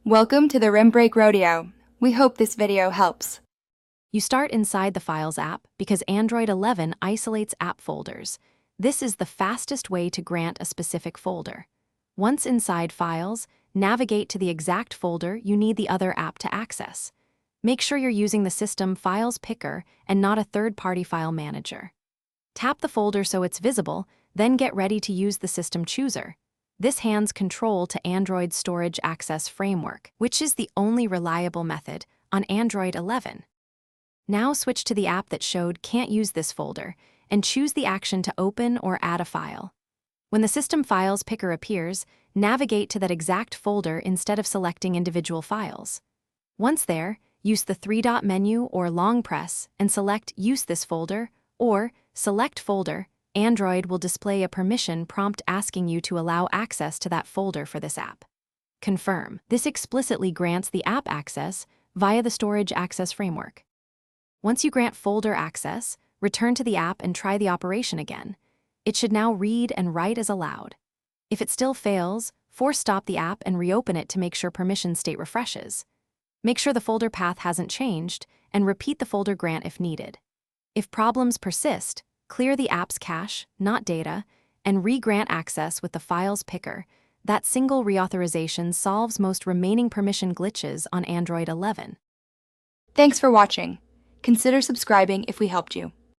Welcome to the Rim Break Rodeo. We hope this video helps. You start inside the Files app because Android 11 isolates app folders. This is the fastest way to grant a specific folder. Once inside Files, navigate to the exact folder you need the other app to access. Make sure you're using the system Files Picker and not a third-party file manager. Tap the folder so it's visible, then get ready to use the System Chooser. This hands control to Android Storage Access Framework, which is the only reliable method on Android 11. Now switch to the app that showed "Can't use this folder" and choose the action to open or add a file. When the System Files Picker appears, navigate to that exact folder instead of selecting individual files. Once there, use the three-dot menu or long press and select "Use this folder" or "Select folder." Android will display a permission prompt asking you to allow access to that folder for this app. Confirm. This explicitly grants the app access via the Storage Access Framework. Once you grant folder access, return to the app and try the operation again. It should now read and write as allowed. If it still fails, force stop the app and reopen it to make sure permission state refreshes. Make sure the folder path hasn't changed, and repeat the folder grant if needed. If problems persist, clear the app's cache, not data, and re-grant access with the Files Picker. That single reauthorization solves most remaining permission glitches on Android 11. Thanks for watching. Consider subscribing if we helped you.